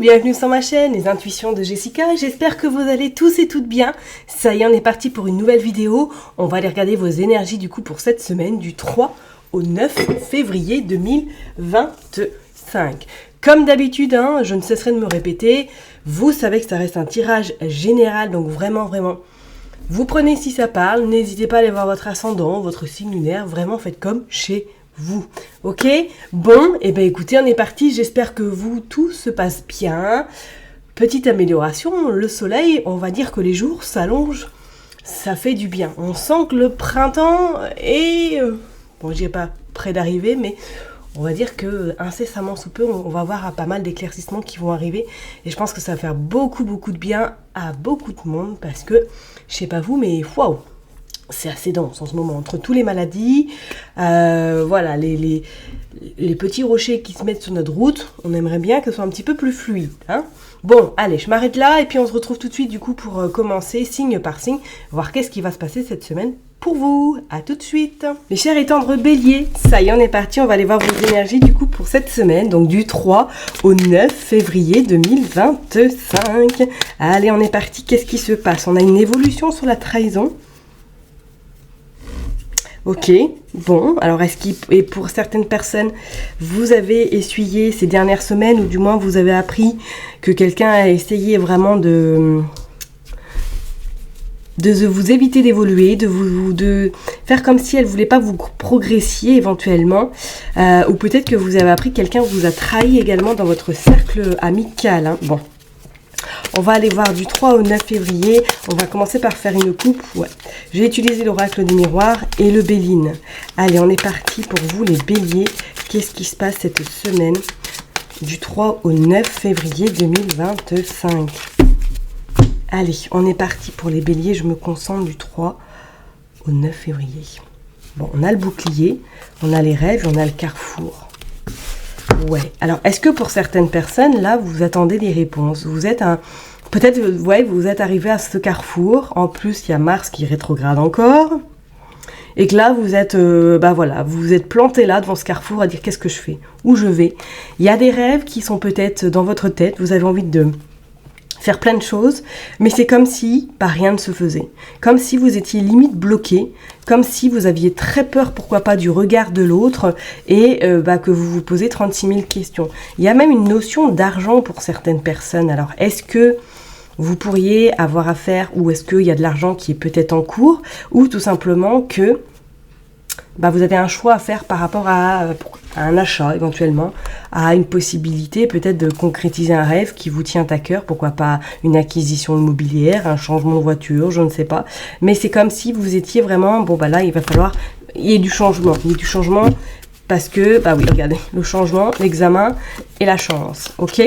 bienvenue sur ma chaîne, les intuitions de Jessica. J'espère que vous allez tous et toutes bien. Ça y est, on est parti pour une nouvelle vidéo. On va aller regarder vos énergies du coup pour cette semaine du 3 au 9 février 2025. Comme d'habitude, je ne cesserai de me répéter, vous savez que ça reste un tirage général, donc vraiment, vous prenez si ça parle, n'hésitez pas à aller voir votre ascendant, votre signe lunaire, vraiment faites comme chez vous. Ok? Bon, et bien écoutez, on est parti, j'espère que tout se passe bien. Petite amélioration, le soleil, on va dire que les jours s'allongent, ça fait du bien. On sent que le printemps est, bon je dirais pas près d'arriver, mais on va dire que incessamment sous peu, on va avoir pas mal d'éclaircissements qui vont arriver. Et je pense que ça va faire beaucoup de bien à beaucoup de monde parce que, je sais pas vous, mais waouh, c'est assez dense en ce moment. Entre tous les maladies, voilà, les petits rochers qui se mettent sur notre route, on aimerait bien que ce soit un petit peu plus fluide. Bon, allez, je m'arrête là et puis on se retrouve tout de suite du coup pour commencer signe par signe, voir qu'est-ce qui va se passer cette semaine pour vous. À tout de suite. Mes chers et tendres béliers, ça y est, on est parti, on va aller voir vos énergies du coup pour cette semaine, donc du 3 au 9 février 2025. Allez, on est parti, qu'est-ce qui se passe? On a une évolution sur la trahison. Ok, bon, alors est-ce et pour certaines personnes, vous avez essuyé ces dernières semaines, ou du moins vous avez appris que quelqu'un a essayé vraiment de vous éviter d'évoluer, de faire comme si elle voulait pas vous progressiez éventuellement, ou peut-être que vous avez appris que quelqu'un vous a trahi également dans votre cercle amical. Bon. On va aller voir du 3 au 9 février. On va commencer par faire une coupe. Ouais. Je vais utiliser l'oracle des miroirs et le Béline. Allez, on est parti pour vous les béliers. Qu'est-ce qui se passe cette semaine du 3 au 9 février 2025? Allez, on est parti pour les béliers. Je me concentre du 3 au 9 février. Bon, on a le bouclier, on a les rêves, on a le carrefour. Ouais, alors est-ce que pour certaines personnes, là, vous attendez des réponses? Vous êtes peut-être, ouais, vous êtes arrivé à ce carrefour. En plus, il y a Mars qui rétrograde encore. Et que là, vous êtes, voilà, vous êtes planté là devant ce carrefour à dire qu'est-ce que je fais? Où je vais? Il y a des rêves qui sont peut-être dans votre tête. Vous avez envie de faire plein de choses, mais c'est comme si rien ne se faisait. Comme si vous étiez limite bloqué, comme si vous aviez très peur, pourquoi pas, du regard de l'autre et que vous vous posez 36 000 questions. Il y a même une notion d'argent pour certaines personnes. Alors, est-ce que vous pourriez avoir affaire, ou est-ce qu'il y a de l'argent qui est peut-être en cours, ou tout simplement que vous avez un choix à faire par rapport à un achat éventuellement, à une possibilité peut-être de concrétiser un rêve qui vous tient à cœur, pourquoi pas une acquisition immobilière, un changement de voiture, je ne sais pas. Mais c'est comme si vous étiez vraiment, là il va falloir, il y ait du changement, parce que, oui, regardez, le changement, l'examen et la chance, ok?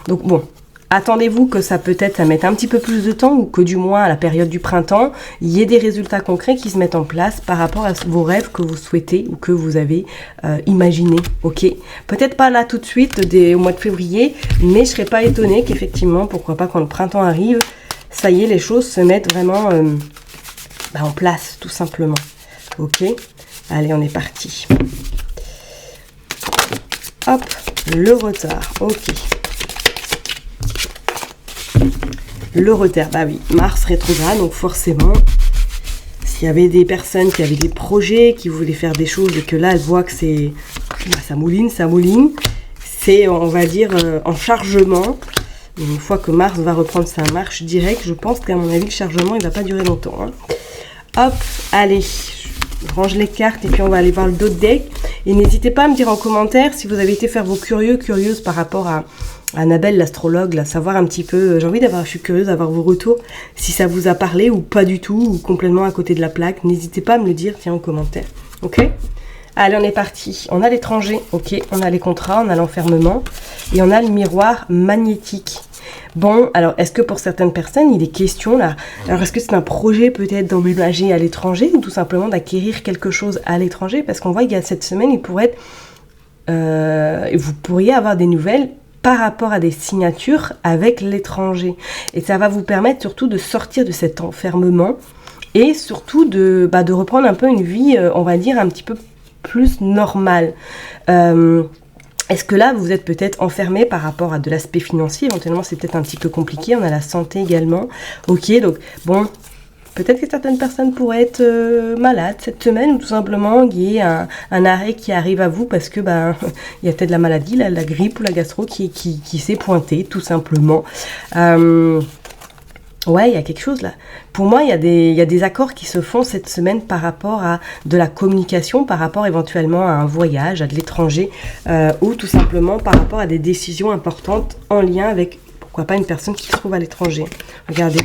Donc bon, attendez-vous que ça mette un petit peu plus de temps, ou que du moins à la période du printemps, il y ait des résultats concrets qui se mettent en place par rapport à vos rêves que vous souhaitez ou que vous avez imaginés, ok? Peut-être pas là tout de suite, au mois de février, mais je serais pas étonnée qu'effectivement, pourquoi pas quand le printemps arrive, ça y est, les choses se mettent vraiment en place, tout simplement, ok? Allez, on est parti. Hop, le retard, ok. Le retard, oui, Mars rétrograde, donc forcément, s'il y avait des personnes qui avaient des projets, qui voulaient faire des choses et que là, elles voient que c'est, ça mouline, c'est, on va dire, en chargement. Une fois que Mars va reprendre sa marche directe, je pense qu'à mon avis, le chargement, il va pas durer longtemps. Hop, allez, je range les cartes et puis on va aller voir le dos de deck. Et n'hésitez pas à me dire en commentaire si vous avez été faire vos curieuses par rapport à Annabelle, l'astrologue, là, savoir un petit peu, je suis curieuse d'avoir vos retours, si ça vous a parlé ou pas du tout, ou complètement à côté de la plaque, n'hésitez pas à me le dire, en commentaire, ok? Allez, on est parti, on a l'étranger, ok, on a les contrats, on a l'enfermement, et on a le miroir magnétique. Bon, alors, est-ce que pour certaines personnes, il est question, là, alors est-ce que c'est un projet peut-être d'emménager à l'étranger, ou tout simplement d'acquérir quelque chose à l'étranger, parce qu'on voit qu'il y a cette semaine, il pourrait être, vous pourriez avoir des nouvelles par rapport à des signatures avec l'étranger. Et ça va vous permettre surtout de sortir de cet enfermement et surtout de reprendre un peu une vie, on va dire, un petit peu plus normale. Est-ce que là, vous êtes peut-être enfermé par rapport à de l'aspect financier? Éventuellement, c'est peut-être un petit peu compliqué. On a la santé également. Ok, donc bon, peut-être que certaines personnes pourraient être malades cette semaine ou tout simplement il y ait un arrêt qui arrive à vous parce que il y a peut-être la maladie, la grippe ou la gastro qui s'est pointée tout simplement. Ouais, il y a quelque chose là. Pour moi, il y a des accords qui se font cette semaine par rapport à de la communication, par rapport éventuellement à un voyage, à de l'étranger, ou tout simplement par rapport à des décisions importantes en lien avec, pourquoi pas, une personne qui se trouve à l'étranger. Regardez,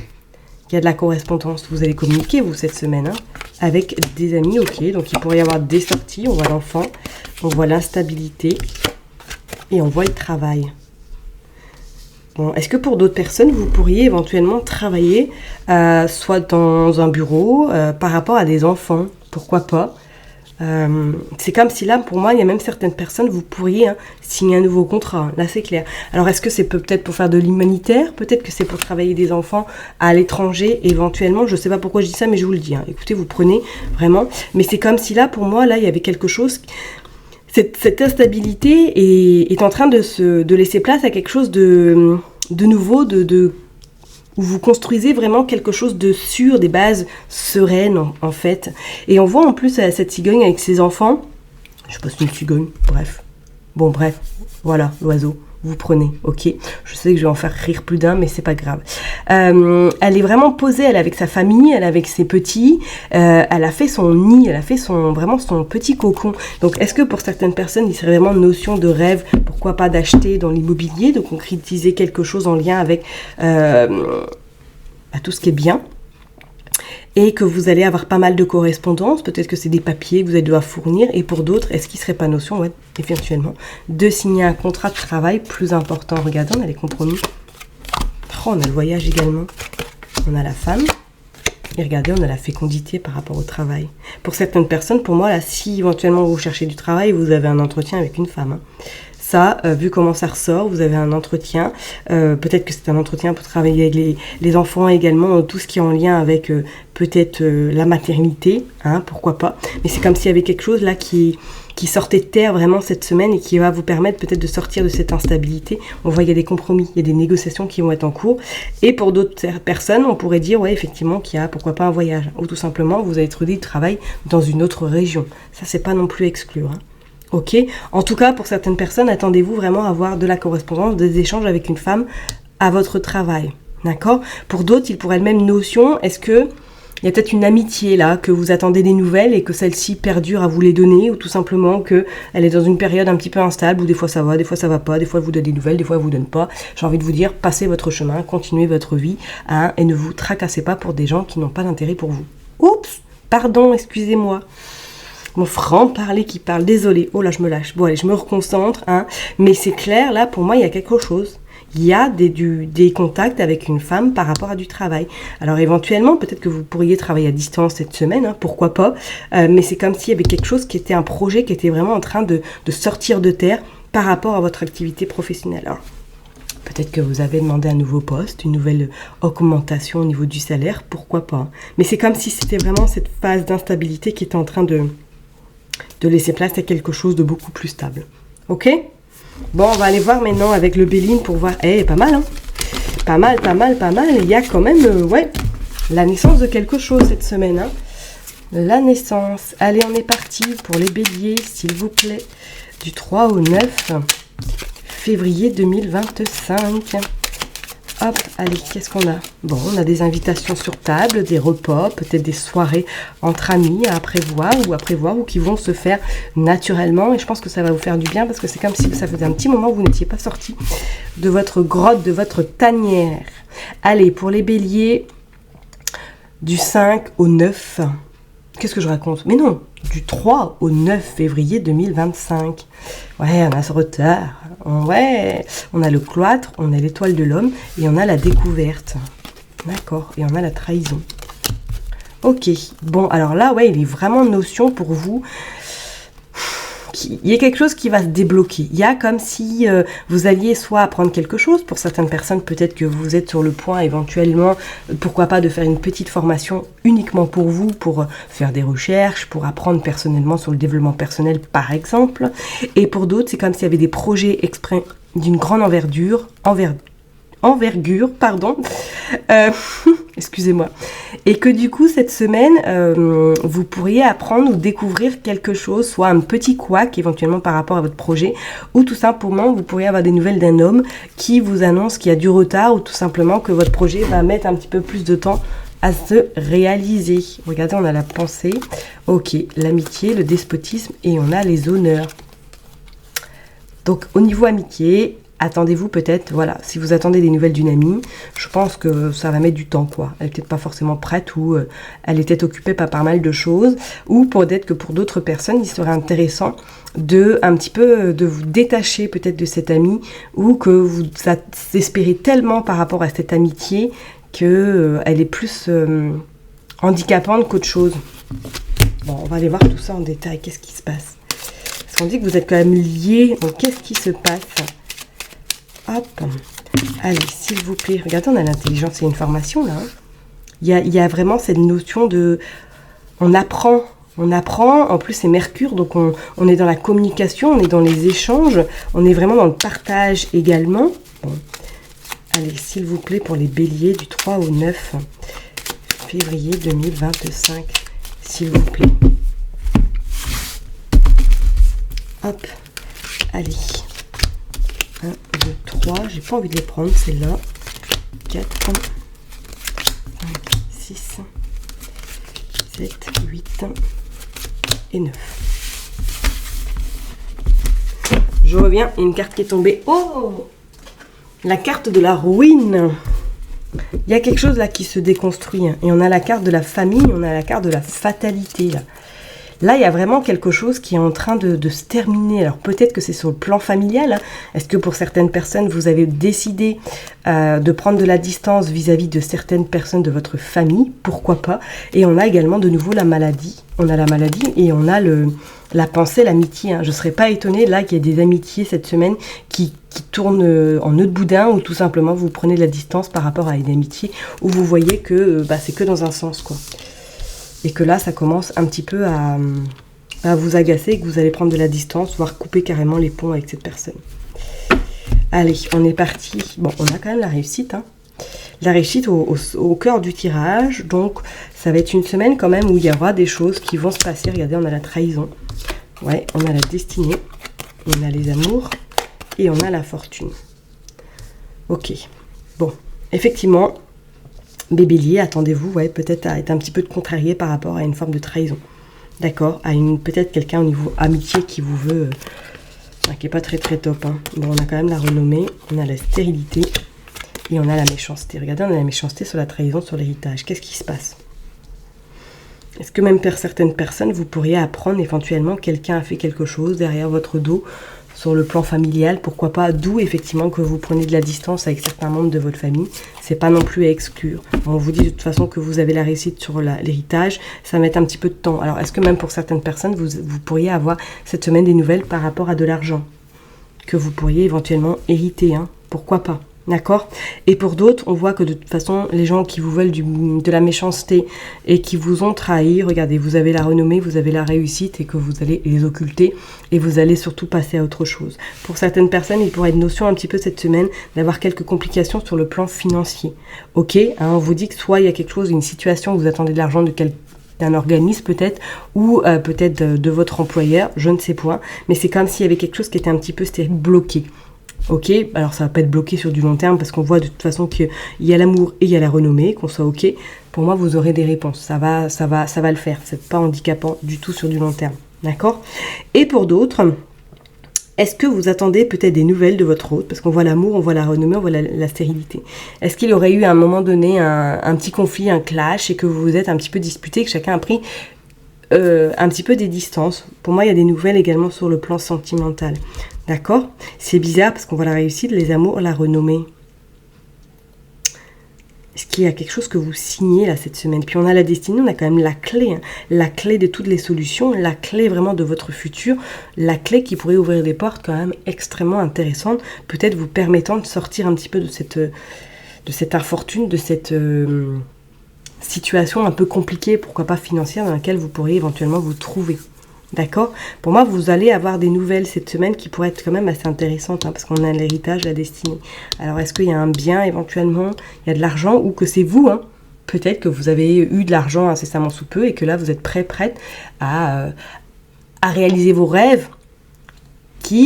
il y a de la correspondance. Vous allez communiquer, vous, cette semaine, avec des amis, ok. Donc, il pourrait y avoir des sorties, on voit l'enfant, on voit l'instabilité, et on voit le travail. Bon, est-ce que pour d'autres personnes, vous pourriez éventuellement travailler soit dans un bureau par rapport à des enfants? Pourquoi pas? C'est comme si là, pour moi, il y a même certaines personnes, vous pourriez signer un nouveau contrat. Là, c'est clair. Alors, est-ce que c'est peut-être pour faire de l'humanitaire? Peut-être que c'est pour travailler des enfants à l'étranger, éventuellement. Je ne sais pas pourquoi je dis ça, mais je vous le dis. Écoutez, vous prenez vraiment. Mais c'est comme si là, pour moi, là, il y avait quelque chose... Cette instabilité est en train de laisser place à quelque chose de nouveau, où vous construisez vraiment quelque chose de sûr, des bases sereines en fait. Et on voit en plus cette cigogne avec ses enfants. Je sais pas si c'est une cigogne, bref. Bon bref, voilà, l'oiseau. Vous prenez, ok. Je sais que je vais en faire rire plus d'un, mais c'est pas grave. Elle est vraiment posée, elle est avec sa famille, elle est avec ses petits. Elle a fait son nid, elle a fait vraiment son petit cocon. Donc, est-ce que pour certaines personnes, il serait vraiment une notion de rêve, pourquoi pas d'acheter dans l'immobilier, de concrétiser quelque chose en lien avec tout ce qui est bien? Et que vous allez avoir pas mal de correspondances, peut-être que c'est des papiers que vous allez devoir fournir, et pour d'autres, est-ce qu'il ne serait pas notion, ouais, éventuellement, de signer un contrat de travail plus important? Regardez, on a les compromis. Oh, on a le voyage également. On a la femme. Et regardez, on a la fécondité par rapport au travail. Pour certaines personnes, pour moi, là, si éventuellement vous cherchez du travail, vous avez un entretien avec une femme. Ça, vu comment ça ressort, vous avez un entretien, peut-être que c'est un entretien pour travailler avec les enfants également, tout ce qui est en lien avec peut-être la maternité, pourquoi pas. Mais c'est comme s'il y avait quelque chose là qui sortait de terre vraiment cette semaine et qui va vous permettre peut-être de sortir de cette instabilité. On voit qu'il y a des compromis, il y a des négociations qui vont être en cours. Et pour d'autres personnes, on pourrait dire, ouais, effectivement, qu'il y a pourquoi pas un voyage. Ou tout simplement, vous allez trouver du travail dans une autre région. Ça, c'est pas non plus exclu, Ok. En tout cas, pour certaines personnes, attendez-vous vraiment à avoir de la correspondance, des échanges avec une femme à votre travail. D'accord? Pour d'autres, il pourrait être la même notion. Est-ce que il y a peut-être une amitié là, que vous attendez des nouvelles et que celle-ci perdure à vous les donner, ou tout simplement qu'elle est dans une période un petit peu instable, où des fois ça va pas, des fois elle vous donne des nouvelles, des fois elle vous donne pas. J'ai envie de vous dire, passez votre chemin, continuez votre vie, et ne vous tracassez pas pour des gens qui n'ont pas d'intérêt pour vous. Oups, pardon, excusez-moi. Mon franc-parler qui parle, désolé. Oh là, je me lâche. Bon, allez, je me reconcentre. Mais c'est clair, là, pour moi, il y a quelque chose. Il y a des contacts avec une femme par rapport à du travail. Alors, éventuellement, peut-être que vous pourriez travailler à distance cette semaine, pourquoi pas. Mais c'est comme s'il y avait quelque chose qui était un projet qui était vraiment en train de sortir de terre par rapport à votre activité professionnelle. Alors, peut-être que vous avez demandé un nouveau poste, une nouvelle augmentation au niveau du salaire, pourquoi pas. Mais c'est comme si c'était vraiment cette phase d'instabilité qui était en train de laisser place à quelque chose de beaucoup plus stable. Ok? Bon, on va aller voir maintenant avec le Béline pour voir. Pas mal, Pas mal. Il y a quand même, la naissance de quelque chose cette semaine, La naissance. Allez, on est parti pour les béliers, s'il vous plaît. Du 3 au 9 février 2025. Hop, allez, qu'est-ce qu'on a? Bon, on a des invitations sur table, des repas, peut-être des soirées entre amis à prévoir ou qui vont se faire naturellement. Et je pense que ça va vous faire du bien parce que c'est comme si ça faisait un petit moment que vous n'étiez pas sorti de votre grotte, de votre tanière. Allez, pour les béliers, du 5 au 9. Qu'est-ce que je raconte? Mais non, du 3 au 9 février 2025. Ouais, on a ce retard. Ouais, on a le cloître, on a l'étoile de l'homme et on a la découverte. D'accord, et on a la trahison. Ok, bon, alors là, il est vraiment notion pour vous il y a quelque chose qui va se débloquer. Il y a comme si vous alliez soit apprendre quelque chose. Pour certaines personnes, peut-être que vous êtes sur le point éventuellement, pourquoi pas, de faire une petite formation uniquement pour vous, pour faire des recherches, pour apprendre personnellement sur le développement personnel, par exemple. Et pour d'autres, c'est comme s'il y avait des projets exprès d'une grande envergure, excusez-moi, et que du coup cette semaine vous pourriez apprendre ou découvrir quelque chose, soit un petit couac éventuellement par rapport à votre projet, ou tout simplement vous pourriez avoir des nouvelles d'un homme qui vous annonce qu'il y a du retard, ou tout simplement que votre projet va mettre un petit peu plus de temps à se réaliser. Regardez, on a la pensée, ok, l'amitié, le despotisme, et on a les honneurs. Donc au niveau amitié, attendez-vous peut-être, voilà, si vous attendez des nouvelles d'une amie, je pense que ça va mettre du temps, quoi. Elle est peut-être pas forcément prête, ou elle est peut-être occupée par pas mal de choses, ou peut-être que pour d'autres personnes, il serait intéressant de un petit peu de vous détacher peut-être de cette amie, ou que vous espérez tellement par rapport à cette amitié que elle est plus handicapante qu'autre chose. Bon, on va aller voir tout ça en détail. Qu'est-ce qui se passe? Parce qu'on dit que vous êtes quand même liés. Donc, qu'est-ce qui se passe? Hop. Allez, s'il vous plaît. Regardez, on a l'intelligence et une formation, là. Il y a vraiment cette notion de... On apprend. En plus, c'est Mercure, donc on est dans la communication, on est dans les échanges, on est vraiment dans le partage également. Bon. Allez, s'il vous plaît, pour les béliers du 3 au 9 février 2025. S'il vous plaît. Hop. Allez. 1, 2, 3. J'ai pas envie de les prendre, celle-là. 4, 5, 6, 7, 8 et 9. Je reviens. Une carte qui est tombée. Oh! La carte de la ruine. Il y a quelque chose là qui se déconstruit. Hein. Et on a la carte de la famille, on a la carte de la fatalité. Là, il y a vraiment quelque chose qui est en train de se terminer. Alors peut-être que c'est sur le plan familial. Hein. Est-ce que pour certaines personnes, vous avez décidé de prendre de la distance vis-à-vis de certaines personnes de votre famille? Pourquoi pas? Et on a également de nouveau la maladie. On a la maladie et on a la pensée, l'amitié. Hein. Je ne serais pas étonnée là qu'il y ait des amitiés cette semaine qui tournent en nœud de boudin, ou tout simplement vous prenez de la distance par rapport à une amitié où vous voyez que c'est que dans un sens, quoi. Et que là, ça commence un petit peu à vous agacer et que vous allez prendre de la distance, voire couper carrément les ponts avec cette personne. Allez, on est parti. Bon, on a quand même la réussite. Hein. La réussite au cœur du tirage. Donc, ça va être une semaine quand même où il y aura des choses qui vont se passer. Regardez, on a la trahison. Ouais, on a la destinée. On a les amours. Et on a la fortune. Ok. Bon, effectivement... Bélier, attendez-vous, ouais, peut-être à être un petit peu contrarié par rapport à une forme de trahison. D'accord? À peut-être quelqu'un au niveau amitié qui vous veut, qui n'est pas très très top. Hein. Bon, on a quand même la renommée, on a la stérilité et on a la méchanceté. Regardez, on a la méchanceté sur la trahison, sur l'héritage. Qu'est-ce qui se passe? Est-ce que même pour certaines personnes, vous pourriez apprendre éventuellement quelqu'un a fait quelque chose derrière votre dos sur le plan familial, pourquoi pas, d'où effectivement que vous prenez de la distance avec certains membres de votre famille, c'est pas non plus à exclure. On vous dit de toute façon que vous avez la réussite sur l'héritage, ça va mettre un petit peu de temps. Alors est-ce que même pour certaines personnes, vous pourriez avoir cette semaine des nouvelles par rapport à de l'argent que vous pourriez éventuellement hériter, hein, pourquoi pas? D'accord? Et pour d'autres, on voit que de toute façon, les gens qui vous veulent de la méchanceté et qui vous ont trahi, regardez, vous avez la renommée, vous avez la réussite et que vous allez les occulter et vous allez surtout passer à autre chose. Pour certaines personnes, il pourrait être notion un petit peu cette semaine d'avoir quelques complications sur le plan financier. Ok, hein, on vous dit que soit il y a quelque chose, une situation où vous attendez de l'argent d'un organisme peut-être, ou peut-être de votre employeur, je ne sais point, mais c'est comme s'il y avait quelque chose qui était un petit peu bloqué. Ok, alors ça va pas être bloqué sur du long terme parce qu'on voit de toute façon qu'il y a l'amour et il y a la renommée, qu'on soit ok. Pour moi, vous aurez des réponses. Ça va le faire. C'est pas handicapant du tout sur du long terme. D'accord? Et pour d'autres, est-ce que vous attendez peut-être des nouvelles de votre hôte? Parce qu'on voit l'amour, on voit la renommée, on voit la stérilité. Est-ce qu'il y aurait eu à un moment donné un petit conflit, un clash, et que vous vous êtes un petit peu disputé, que chacun a pris un petit peu des distances? Pour moi, il y a des nouvelles également sur le plan sentimental. D'accord? C'est bizarre parce qu'on voit la réussite, les amours, la renommée. Est-ce qu'il y a quelque chose que vous signez là cette semaine? Puis on a la destinée, on a quand même la clé, hein, la clé de toutes les solutions, la clé vraiment de votre futur, la clé qui pourrait ouvrir des portes quand même extrêmement intéressantes, peut-être vous permettant de sortir un petit peu de cette infortune, de cette situation un peu compliquée, pourquoi pas financière, dans laquelle vous pourriez éventuellement vous trouver. D'accord? Pour moi, vous allez avoir des nouvelles cette semaine qui pourraient être quand même assez intéressantes, hein, parce qu'on a l'héritage, la destinée. Alors, est-ce qu'il y a un bien éventuellement? Il y a de l'argent, ou que c'est vous, hein? Peut-être que vous avez eu de l'argent incessamment sous peu, et que là, vous êtes prête à réaliser vos rêves,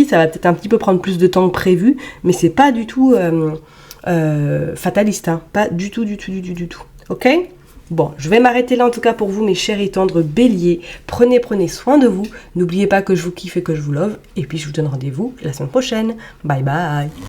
ça va peut-être un petit peu prendre plus de temps que prévu, mais c'est pas du tout fataliste, hein? Pas du tout. Ok? Bon, je vais m'arrêter là en tout cas pour vous, mes chers et tendres béliers. Prenez soin de vous. N'oubliez pas que je vous kiffe et que je vous love. Et puis je vous donne rendez-vous la semaine prochaine. Bye bye.